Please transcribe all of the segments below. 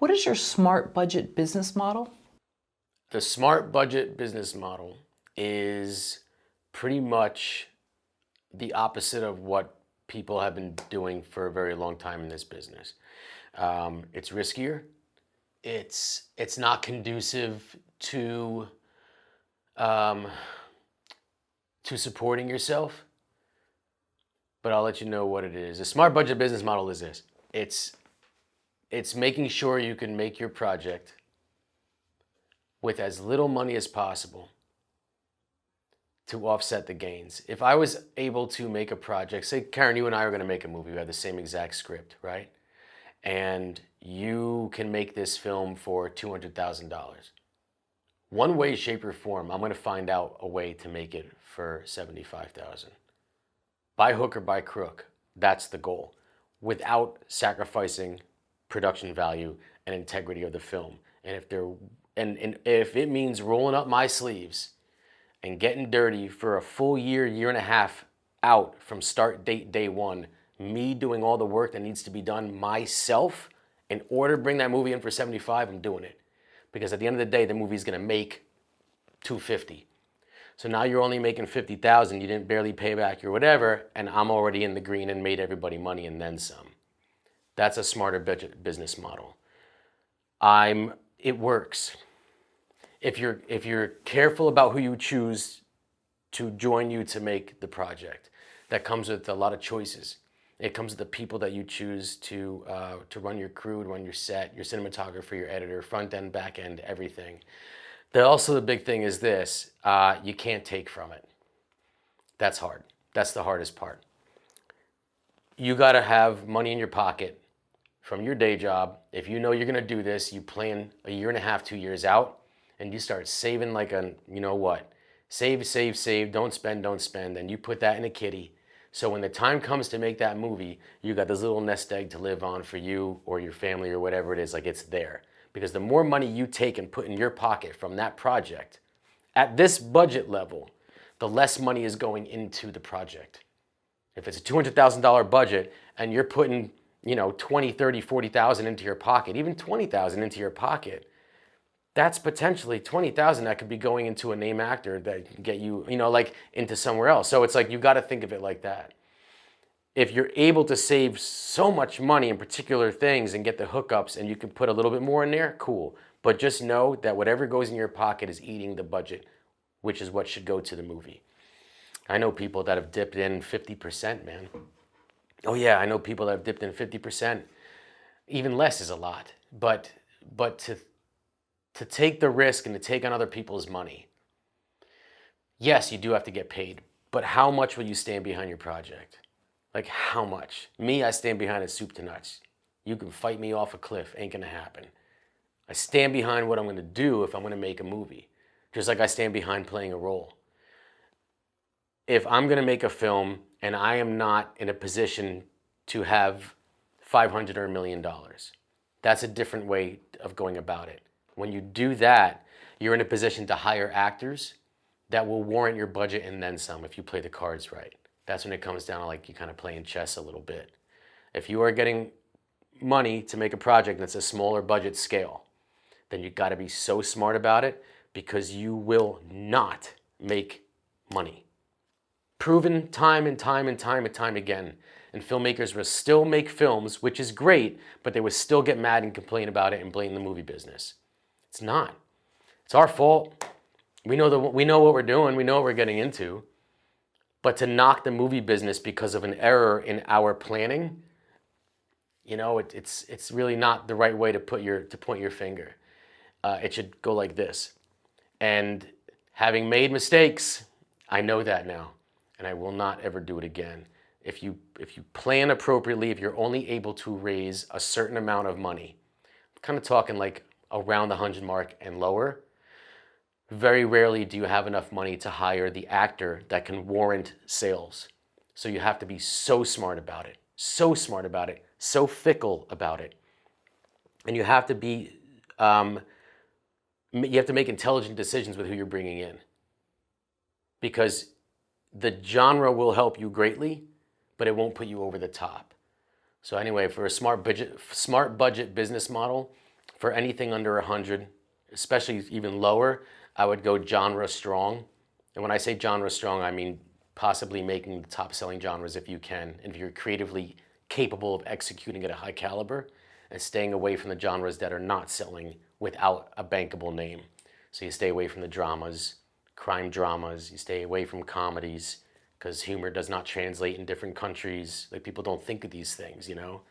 What is your smart budget business model? The smart budget business model is pretty much the opposite of what people have been doing for a very long time in this business. It's riskier. It's not conducive um, to supporting yourself. But I'll let you know what it is. A smart budget business model is this. It's making sure you can make your project with as little money as possible to offset the gains. If I was able to make a project, say Karen, you and I are going to make a movie, we have the same exact script, right? And you can make this film for $200,000. One way, shape, or form, I'm going to find out a way to make it for $75,000. By hook or by crook, that's the goal, without sacrificing production value and integrity of the film. And if it means rolling up my sleeves and getting dirty for a full year, year and a half out from start date day one, me doing all the work that needs to be done myself in order to bring that movie in for 75, I'm doing it. Because at the end of the day, the movie's gonna make 250. So now you're only making 50,000, you didn't barely pay back your whatever, and I'm already in the green and made everybody money and then some. That's a smarter business model. It works. If you're careful about who you choose to join you to make the project, that comes with a lot of choices. It comes with the people that you choose to run your crew, to run your set, your cinematographer, your editor, front end, back end, everything. Also, the big thing is this, you can't take from it. That's hard. That's the hardest part. You gotta have money in your pocket from your day job. If you know you're gonna do this, you plan a year and a half, 2 years out, and you start saving like you know what? Save, save, save, don't spend, and you put that in a kitty. So when the time comes to make that movie, you got this little nest egg to live on for you or your family or whatever it is, like it's there. Because the more money you take and put in your pocket from that project, at this budget level, the less money is going into the project. If it's a $200,000 budget and you're putting, 20, 30, 40,000 into your pocket, even 20,000 into your pocket, that's potentially 20,000 that could be going into a name actor that can get you, into somewhere else. So it's like, you got to think of it like that. If you're able to save so much money in particular things and get the hookups and you can put a little bit more in there, cool. But just know that whatever goes in your pocket is eating the budget, which is what should go to the movie. I know people that have dipped in 50%, man. Oh yeah, I know people that have dipped in 50%. Even less is a lot. But to take the risk and to take on other people's money, yes, you do have to get paid. But how much will you stand behind your project? Like how much? Me, I stand behind it soup to nuts. You can fight me off a cliff, ain't gonna happen. I stand behind what I'm gonna do if I'm gonna make a movie. Just like I stand behind playing a role. If I'm gonna make a film and I am not in a position to have 500 or $1 million, that's a different way of going about it. When you do that, you're in a position to hire actors that will warrant your budget and then some if you play the cards right. That's when it comes down to like you kind of playing chess a little bit. If you are getting money to make a project that's a smaller budget scale, then you got to be so smart about it because you will not make money. Proven time and time and time and time again. And filmmakers will still make films, which is great, but they would still get mad and complain about it and blame the movie business. It's not. It's our fault. We know what we're doing. We know what we're getting into. But to knock the movie business because of an error in our planning, it's really not the right way to point your finger. It should go like this. And having made mistakes, I know that now, and I will not ever do it again. If you plan appropriately, if you're only able to raise a certain amount of money, I'm kind of talking like around the 100 mark and lower, very rarely do you have enough money to hire the actor that can warrant sales. So you have to be so smart about it, so fickle about it. And you have to make intelligent decisions with who you're bringing in. Because the genre will help you greatly, but it won't put you over the top. So anyway, for a smart budget business model, For anything under 100, especially even lower, I would go genre strong. And when I say genre strong, I mean possibly making the top selling genres if you can, and if you're creatively capable of executing at a high caliber, and staying away from the genres that are not selling without a bankable name. So you stay away from the dramas, crime dramas, you stay away from comedies, because humor does not translate in different countries. Like, people don't think of these things, you know?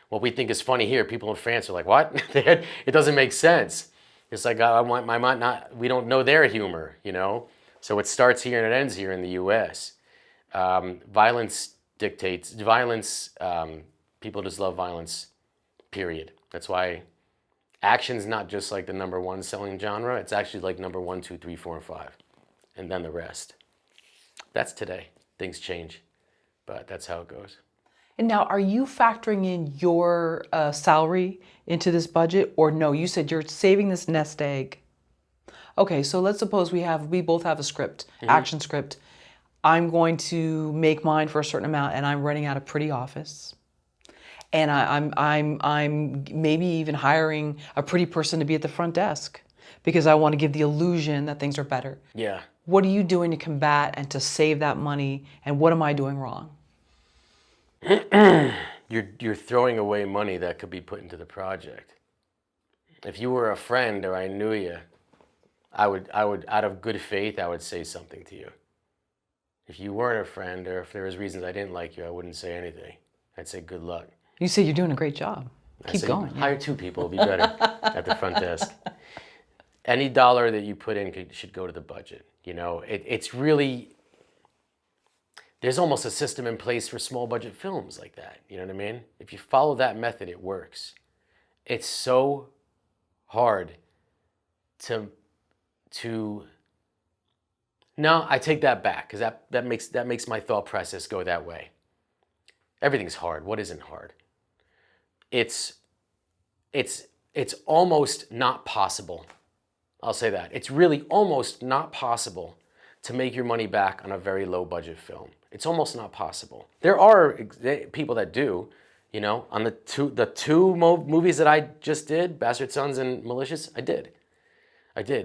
What we think is funny here, people in France are like, what? It doesn't make sense. It's like, I want my mind not, we don't know their humor, you know? So it starts here and it ends here in the US. Violence dictates, people just love violence, period. That's why action's not just like the #1 selling genre, it's actually like number 1, 2, 3, 4, and 5. And then the rest. That's today. Things change, but that's how it goes. And now, are you factoring in your salary into this budget, or no? You said you're saving this nest egg. Okay, so let's suppose we both have a script, action script. I'm going to make mine for a certain amount, and I'm renting out a pretty office, and I'm maybe even hiring a pretty person to be at the front desk because I want to give the illusion that things are better. Yeah. What are you doing to combat and to save that money, and what am I doing wrong? You're throwing away money that could be put into the project. If you were a friend or I knew you, I would out of good faith, I would say something to you. If you weren't a friend, or if there was reasons I didn't like you, I wouldn't say anything. I'd say good luck. You say you're doing a great job. Keep going. Hire 2 people, it'll be better at the front desk. Any dollar that you put in should go to the budget. You know, it's really, there's almost a system in place for small budget films like that. You know what I mean? If you follow that method, it works. It's so hard to no, I take that back, because that makes my thought process go that way. Everything's hard. What isn't hard? It's almost not possible. I'll say that. It's really almost not possible to make your money back on a very low budget film. It's almost not possible. There are people that do, you know, on the two movies that I just did, Bastard Sons and Malicious, I did.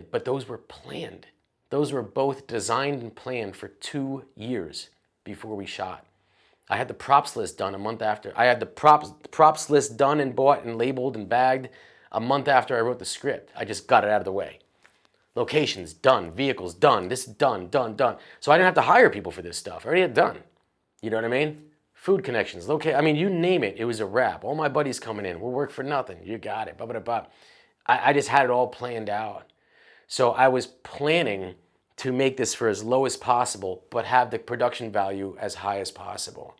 But those were planned. Those were both designed and planned for 2 years before we shot. I had the props list done a month after. I had the props list done and bought and labeled and bagged a month after I wrote the script. I just got it out of the way. Locations done, vehicles done, this done. So I didn't have to hire people for this stuff. I already had it done. You know what I mean? Food connections, I mean, you name it, it was a wrap. All my buddies coming in, we'll work for nothing. You got it, I just had it all planned out. So I was planning to make this for as low as possible, but have the production value as high as possible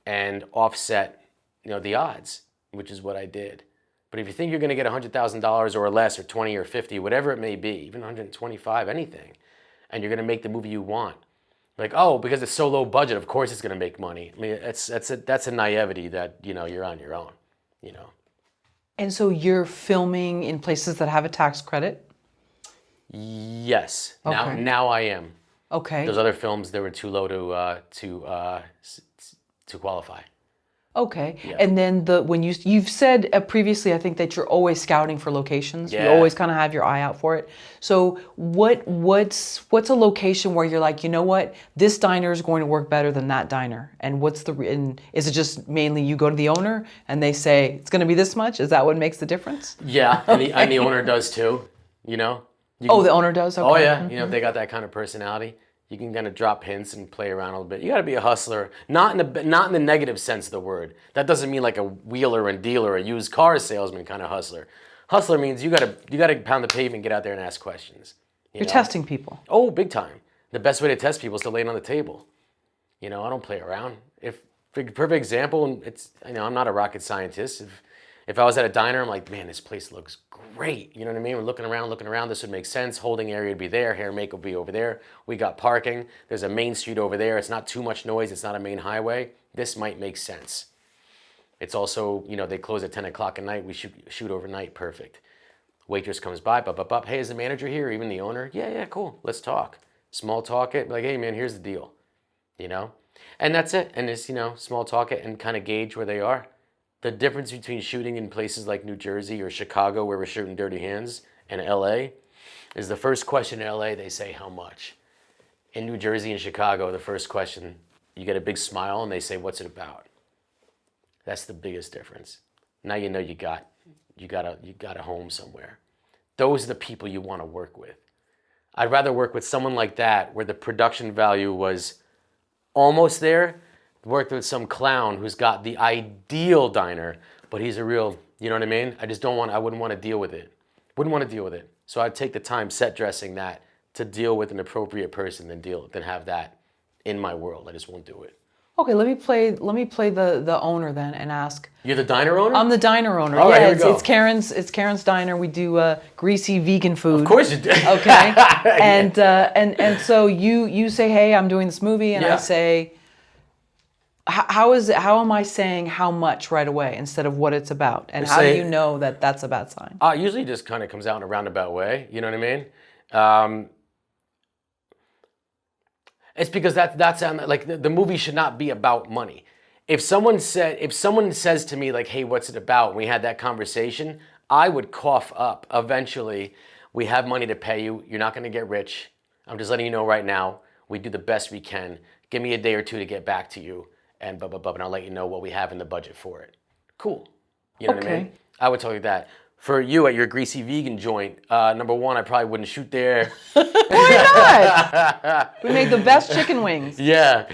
and offset, you know, the odds, which is what I did. But if you think you're going to get $100,000 or less, or 20 or 50, whatever it may be, even 125, anything, and you're going to make the movie you want, like, oh, because it's so low budget, of course it's going to make money. I mean, that's a naivety that, you know, you're on your own, you know. And so you're filming in places that have a tax credit? Yes. Okay. Now I am. Okay. Those other films, they were too low to qualify. Okay. Yeah. And then when you've said previously, I think, that you're always scouting for locations. Yeah. You always kind of have your eye out for it. So what's a location where you're like, you know what, this diner is going to work better than that diner? And is it just mainly you go to the owner and they say it's going to be this much? Is that what makes the difference? Yeah, and the owner does too. You know. The owner does? Okay. Oh yeah, you know, if they got that kind of personality, you can kind of drop hints and play around a little bit. You got to be a hustler, not in the negative sense of the word. That doesn't mean like a wheeler and dealer, a used car salesman kind of hustler. Hustler means you got to pound the pavement, get out there and ask questions. You're testing people. Oh, big time. The best way to test people is to lay it on the table. You know, I don't play around. Perfect example, and it's, you know, I'm not a rocket scientist. If I was at a diner, I'm like, man, this place looks great. You know what I mean? We're looking around. This would make sense. Holding area would be there. Hair and makeup would be over there. We got parking. There's a main street over there. It's not too much noise. It's not a main highway. This might make sense. It's also, you know, they close at 10 o'clock at night. We shoot overnight. Perfect. Waitress comes by. Hey, is the manager here? Even the owner? Yeah, cool. Let's talk. Small talk it. Like, hey, man, here's the deal. You know? And that's it. And it's, you know, small talk it and kind of gauge where they are. the difference between shooting in places like New Jersey or Chicago, where we're shooting Dirty Hands, and LA, is the first question in LA, they say, how much? In New Jersey and Chicago, the first question, you get a big smile and they say, what's it about? That's the biggest difference. Now you know you got a home somewhere. Those are the people you want to work with. I'd rather work with someone like that where the production value was almost there, worked with some clown who's got the ideal diner, but he's a real, you know what I mean? I wouldn't want to deal with it. Wouldn't want to deal with it. So I'd take the time set dressing that to deal with an appropriate person than have that in my world. I just won't do it. Okay, let me play the owner then and ask. You're the diner owner? I'm the diner owner. All right, yeah, here we go. It's Karen's diner. We do greasy vegan food. Of course you do. Okay. And so you say, hey, I'm doing this movie, and I say, how am I saying how much right away instead of what it's about? And how do you know that that's a bad sign? Usually just kind of comes out in a roundabout way. You know what I mean? It's because that's like the movie should not be about money. If someone says to me like, hey, what's it about? And we had that conversation, I would cough up. Eventually, we have money to pay you. You're not going to get rich. I'm just letting you know right now. We do the best we can. Give me a day or two to get back to you, and blah, blah, blah, and I'll let you know what we have in the budget for it. Cool. You know what I mean? I would tell you that. For you at your greasy vegan joint, number one, I probably wouldn't shoot there. Why not? We make the best chicken wings. Yeah.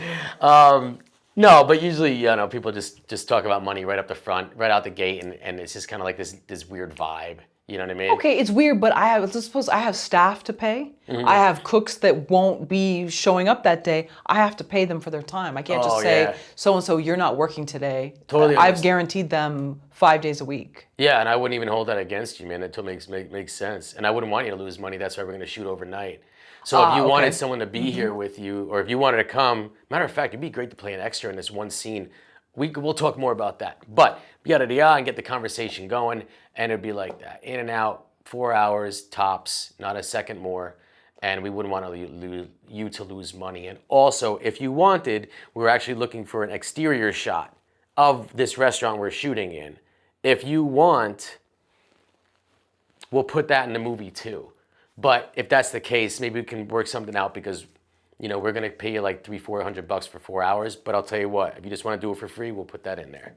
No, but usually, people just talk about money right up the front, right out the gate, and it's just kind of like this weird vibe. You know what I mean? Okay, it's weird, but let's suppose I have staff to pay. I have cooks that won't be showing up that day. I have to pay them for their time. I can't just say, so-and-so, you're not working today. Totally. I've guaranteed them 5 days a week. Yeah, and I wouldn't even hold that against you, man. It makes sense. And I wouldn't want you to lose money. That's why we're going to shoot overnight. So if you wanted someone to be here with you, or if you wanted to come, matter of fact, it'd be great to play an extra in this one scene. We'll talk more about that. But yada-yada, and get the conversation going, and it'd be like that. In and out, 4 hours, tops, not a second more, and we wouldn't want you to lose money. And also, if you wanted, we're actually looking for an exterior shot of this restaurant we're shooting in. If you want, we'll put that in the movie too. But if that's the case, maybe we can work something out because we're going to pay you like $300-400 for 4 hours, but I'll tell you what, if you just want to do it for free, we'll put that in there.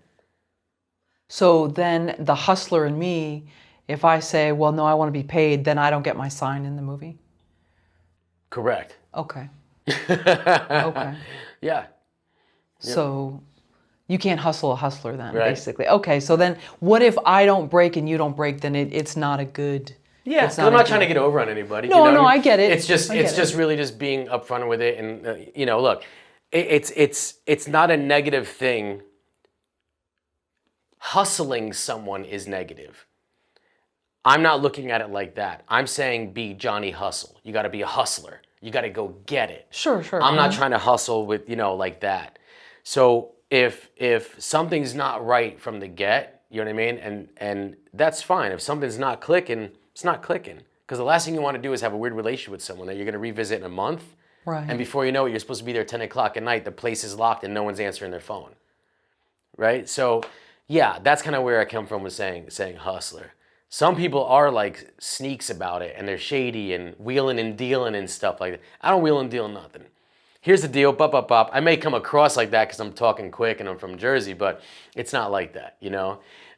So then the hustler in me, if I say, well, no, I want to be paid, then I don't get my sign in the movie? Correct. Okay. Okay. Yeah. So you can't hustle a hustler then, right. Basically. Okay, so then what if I don't break and you don't break, then it's not a good... Yeah, because I'm not trying to get over on anybody. No, I get it. It's just really just being upfront with it, and look, it's not a negative thing. Hustling someone is negative. I'm not looking at it like that. I'm saying be Johnny Hustle. You got to be a hustler. You got to go get it. Sure. I'm not trying to hustle with like that. So if something's not right from the get, you know what I mean, and that's fine. If something's not clicking. It's not clicking. Because the last thing you want to do is have a weird relationship with someone that you're going to revisit in a month. Right. And before you know it, you're supposed to be there 10 o'clock at night. The place is locked and no one's answering their phone. Right? So, yeah, that's kind of where I come from with saying hustler. Some people are like sneaks about it and they're shady and wheeling and dealing and stuff like that. I don't wheel and deal nothing. Here's the deal, bop, bop, bop. I may come across like that because I'm talking quick and I'm from Jersey, but it's not like that,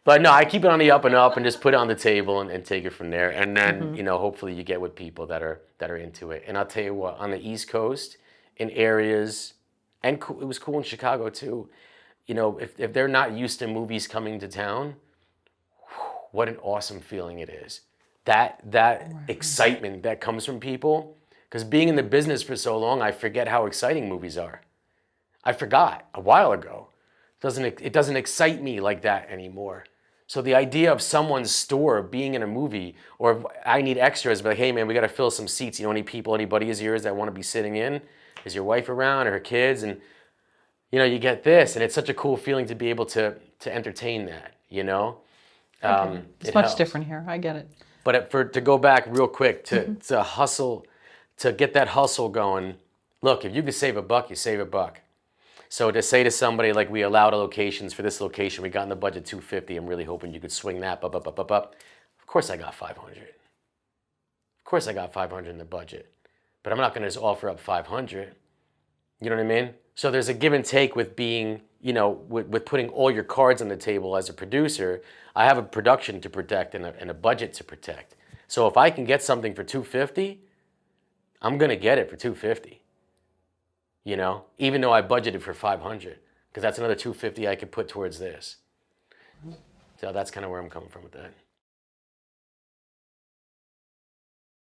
But no, I keep it on the up and up and just put it on the table and take it from there. And then, hopefully you get with people that are into it. And I'll tell you what, on the East Coast, in areas, and it was cool in Chicago too, if they're not used to movies coming to town, what an awesome feeling it is. That excitement that comes from people, because being in the business for so long, I forget how exciting movies are. I forgot a while ago. It doesn't excite me like that anymore. So the idea of someone's store being in a movie, or if I need extras, but like, hey man, we got to fill some seats. Anybody is yours that want to be sitting in? Is your wife around or her kids? And you get this, and it's such a cool feeling to be able to entertain that. Okay. It's much different here. I get it. But to go back real quick to hustle, to get that hustle going. Look, if you can save $1, you save $1. So to say to somebody like, we allowed locations for this location, we got in the budget 250. I'm really hoping you could swing that. Up. Of course I got 500. Of course I got 500 in the budget, but I'm not going to just offer up 500. You know what I mean? So there's a give and take with being, you know, with putting all your cards on the table as a producer. I have a production to protect and a budget to protect. So if I can get something for 250, I'm going to get it for 250. You know, even though I budgeted for 500, because that's another 250 I could put towards this. So that's kind of where I'm coming from with that.